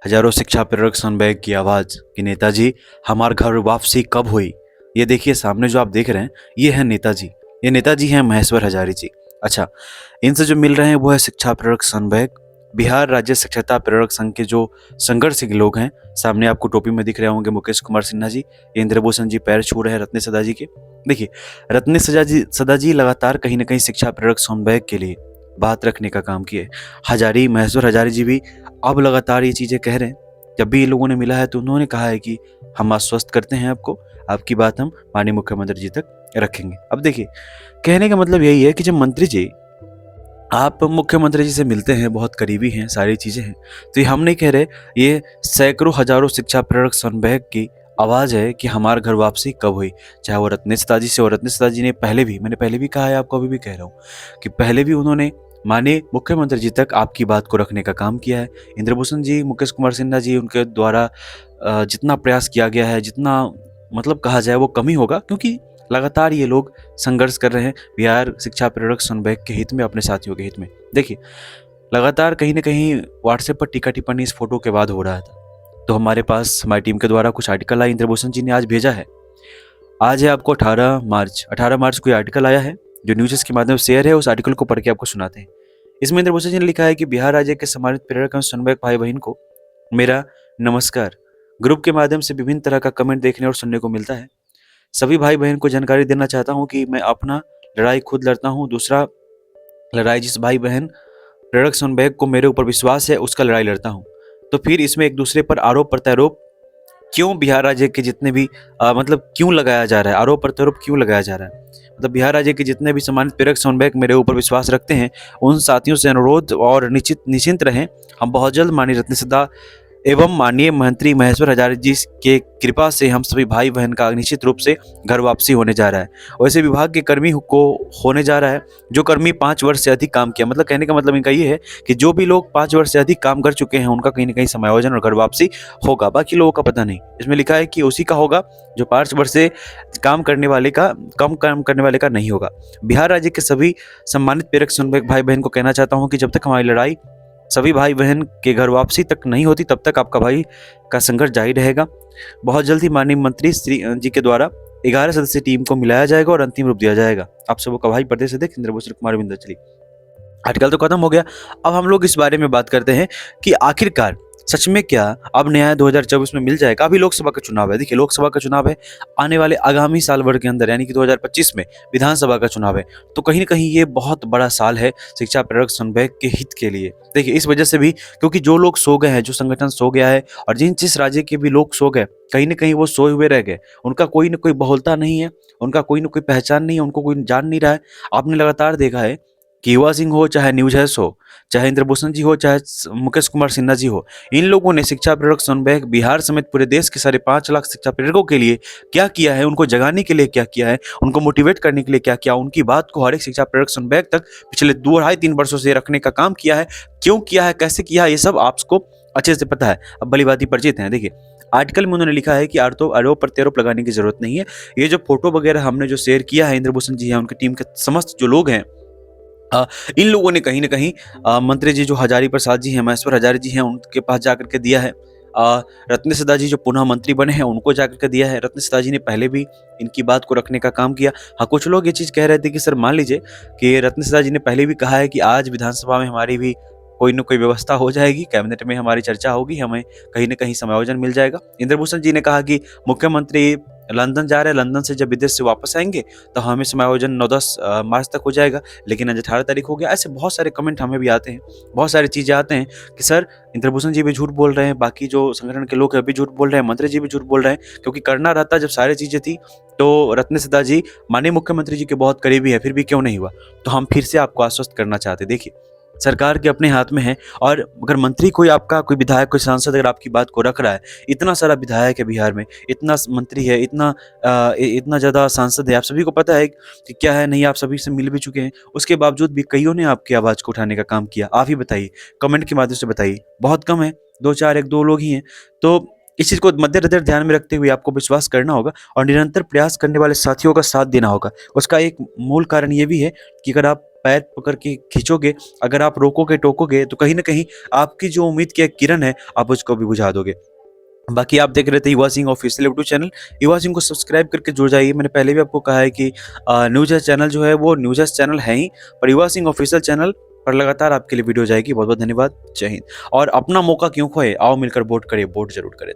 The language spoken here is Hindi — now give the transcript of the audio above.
हजारों शिक्षा प्रेरक सनबैग की आवाज़ कि नेताजी हमार घर वापसी कब हुई। ये देखिए सामने जो आप देख रहे हैं ये है नेताजी। ये नेताजी हैं महेश्वर हजारी जी। अच्छा, इनसे जो मिल रहे हैं वो है शिक्षा प्रेरक सनबैग, बिहार राज्य शिक्षकता प्रेरक संघ के जो संघर्ष के लोग हैं। सामने आपको टोपी में दिख रहे होंगे मुकेश कुमार सिन्हा जी, ये इंद्रभूषण जी पैर छू रहे हैं रत्न सदा जी के। देखिए रत्न सदा जी लगातार कहीं ना कहीं शिक्षा प्रेरक सनबैग के लिए बात रखने का काम किए। हजारी महेश्वर हजारी जी भी अब लगातार ये चीज़ें कह रहे हैं। जब भी ये लोगों ने मिला है तो उन्होंने कहा है कि हम आश्वस्त करते हैं आपको, आपकी बात हम माननीय मुख्यमंत्री जी तक रखेंगे। अब देखिए कहने का मतलब यही है कि जब मंत्री जी आप मुख्यमंत्री जी से मिलते हैं, बहुत करीबी हैं, सारी चीज़ें हैं, तो ये हम नहीं कह रहे, ये सैकड़ों हजारों शिक्षा प्रेरक सनबैग की आवाज़ है कि हमार घर वापसी कब हुई। चाहे वो रत्नेश जी से हो, रत्नेश जी ने मैंने पहले भी कहा है, आपको अभी भी कह रहा हूँ कि पहले भी उन्होंने माननीय मुख्यमंत्री जी तक आपकी बात को रखने का काम किया है। इंद्रभूषण जी, मुकेश कुमार सिन्हा जी, उनके द्वारा जितना प्रयास किया गया है, जितना मतलब कहा जाए वो कम ही होगा, क्योंकि लगातार ये लोग संघर्ष कर रहे हैं बिहार शिक्षा प्रेरक सनबैग के हित में, अपने साथियों के हित में। देखिए लगातार कहीं ना कहीं व्हाट्सएप पर टीका टिप्पणी इस फोटो के बाद हो रहा था, तो हमारे पास हमारी टीम के द्वारा कुछ आर्टिकल आए, इंद्रभूषण जी ने आज भेजा है। आज है आपको 18 मार्च को ये आर्टिकल आया है जो न्यूज़ के माध्यम से शेयर है। उस आर्टिकल को पढ़ के आपको सुनाते हैं। इसमें इंद्रभूषण जी ने लिखा है कि बिहार राज्य के सम्मानित प्रेरक एवं सनबैग भाई बहन को मेरा नमस्कार। ग्रुप के माध्यम से विभिन्न तरह का कमेंट देखने और सुनने को मिलता है। सभी भाई बहन को जानकारी देना चाहता हूँ कि मैं अपना लड़ाई खुद लड़ता हूँ, दूसरा लड़ाई जिस भाई बहन प्रेरक सनबैग को मेरे ऊपर विश्वास है उसका लड़ाई लड़ता हूँ। तो फिर इसमें एक दूसरे पर आरोप प्रत्यारोप क्यों बिहार राज्य के जितने भी मतलब क्यों लगाया जा रहा है, आरोप प्रत्यारोप क्यों लगाया जा रहा है। मतलब बिहार राज्य के जितने भी सम्मानित प्रेरक सनबैग मेरे ऊपर विश्वास रखते हैं, उन साथियों से अनुरोध और निश्चिंत रहें, हम बहुत जल्द माननीय रत्नसदा एवं माननीय मंत्री महेश्वर हजारी जी के कृपा से हम सभी भाई बहन का निश्चित रूप से घर वापसी होने जा रहा है। वैसे विभाग के कर्मी को होने जा रहा है जो कर्मी 5 वर्ष से अधिक काम किया। मतलब कहने का मतलब इनका ये है कि जो भी लोग 5 वर्ष से अधिक काम कर चुके हैं उनका कहीं ना कहीं समायोजन और घर वापसी होगा। बाकी लोगों का पता नहीं। इसमें लिखा है कि उसी का होगा जो 5 वर्ष से काम करने वाले का, कम काम करने वाले का नहीं होगा। बिहार राज्य के सभी सम्मानित प्रेरक सनबैग भाई बहन को कहना चाहता हूँ कि जब तक हमारी लड़ाई सभी भाई बहन के घर वापसी तक नहीं होती तब तक आपका भाई का संघर्ष जारी रहेगा। बहुत जल्द ही माननीय मंत्री श्री जी के द्वारा 11 सदस्यीय टीम को मिलाया जाएगा और अंतिम रूप दिया जाएगा। आप सबों का भाई प्रदेश अध्यक्ष इंद्रभूषण कुमार विंध्याचली। आर्टिकल तो खत्म हो गया। अब हम लोग इस बारे में बात करते हैं कि आखिरकार सच में क्या अब न्याय 2024 में मिल जाएगा। अभी लोकसभा का चुनाव है। देखिए लोकसभा का चुनाव है, आने वाले आगामी साल भर के अंदर यानी कि 2025 में विधानसभा का चुनाव है। तो कहीं ना कहीं ये बहुत बड़ा साल है शिक्षा प्रेरक सनबैग के हित के लिए। देखिए इस वजह से भी, क्योंकि जो लोग सो गए हैं, जो संगठन सो गया है और जिस राज्य के भी लोग सो गए, कहीं ना कहीं वो सोए हुए रह गए। उनका कोई ना कोई बहुलता नहीं है, उनका कोई ना कोई पहचान नहीं है, उनको कोई जान नहीं रहा है। आपने लगातार देखा है कि युवा सिंह हो, चाहे न्यूज़ हो, चाहे इंद्रभूषण जी हो, चाहे मुकेश कुमार सिन्हा जी हो, इन लोगों ने शिक्षा प्रेरक सनबैग बिहार समेत पूरे देश के 5.5 लाख शिक्षा प्रेरकों के लिए क्या किया है, उनको जगाने के लिए क्या किया है, उनको मोटिवेट करने के लिए क्या किया, उनकी बात को हर एक शिक्षा प्रेरक सनबैग तक पिछले 2-2.5-3 वर्षों से रखने का काम किया है। क्यों किया है, कैसे किया है, ये सब आपको अच्छे से पता है, अब भली भांति परिचित हैं। देखिए आर्टिकल में उन्होंने लिखा है कि आरोप प्रत्यारोप लगाने की जरूरत नहीं है। ये जो फोटो वगैरह हमने जो शेयर किया है, इंद्रभूषण जी हैं, उनकी टीम के समस्त जो लोग हैं, इन लोगों ने कहीं ना कहीं मंत्री जी जो हजारी प्रसाद जी हैं, महेश्वर हजारी जी हैं, उनके पास जाकर के दिया है। रत्नसदा जी जो पुनः मंत्री बने हैं उनको जाकर के दिया है। रत्नसदा जी ने पहले भी इनकी बात को रखने का काम किया। हाँ, कुछ लोग ये चीज़ कह रहे थे कि सर मान लीजिए कि रत्नसदा जी ने पहले भी कहा है कि आज विधानसभा में हमारी भी कोई न कोई व्यवस्था हो जाएगी, कैबिनेट में हमारी चर्चा होगी, हमें कहीं न कहीं समायोजन मिल जाएगा। इंद्रभूषण जी ने कहा कि मुख्यमंत्री लंदन जा रहे हैं, लंदन से जब विदेश से वापस आएंगे तो हमें समायोजन 9-10 मार्च तक हो जाएगा, लेकिन आज 18 तारीख हो गया। ऐसे बहुत सारे कमेंट हमें भी आते हैं, बहुत सारी चीज़ें आते हैं कि सर इंद्रभूषण जी भी झूठ बोल रहे हैं, बाकी जो संगठन के लोग हैं भी झूठ बोल रहे हैं, मंत्री जी भी झूठ बोल रहे हैं, क्योंकि करना रहता जब सारी चीज़ें थी तो रत्नसदा जी माननीय मुख्यमंत्री जी के बहुत करीबी है, फिर भी क्यों नहीं हुआ। तो हम फिर से आपको आश्वस्त करना चाहते, देखिए सरकार के अपने हाथ में है। और अगर मंत्री कोई आपका, कोई विधायक, कोई सांसद अगर आपकी बात को रख रहा है, इतना सारा विधायक है बिहार में, इतना मंत्री है, इतना ज़्यादा सांसद है, आप सभी को पता है कि क्या है नहीं, आप सभी से मिल भी चुके हैं, उसके बावजूद भी कईयों ने आपकी आवाज़ को उठाने का काम किया। आप ही बताइए, कमेंट के माध्यम से बताइए। बहुत कम है, 2-4 1-2 लोग ही हैं। तो इस चीज़ को मद्देनजर ध्यान में रखते हुए आपको विश्वास करना होगा और निरंतर प्रयास करने वाले साथियों का साथ देना होगा। उसका एक मूल कारण ये भी है कि अगर आप पैर पकड़ के खींचोगे, अगर आप रोकोगे टोकोगे तो कहीं ना कहीं आपकी जो उम्मीद की एक किरण है आप उसको भी बुझा दोगे। बाकी आप देख रहे थे युवा सिंह ऑफिशियल यूट्यूब चैनल। युवा सिंह को सब्सक्राइब करके जुड़ जाइए। मैंने पहले भी आपको कहा है कि न्यूज़ चैनल जो है वो न्यूज़ चैनल है ही, पर युवा सिंह ऑफिशियल चैनल पर लगातार आपके लिए वीडियो जाएगी। बहुत बहुत धन्यवाद। जय हिंद। और अपना मौका क्यों खोए, आओ मिलकर वोट करें, वोट जरूर करें।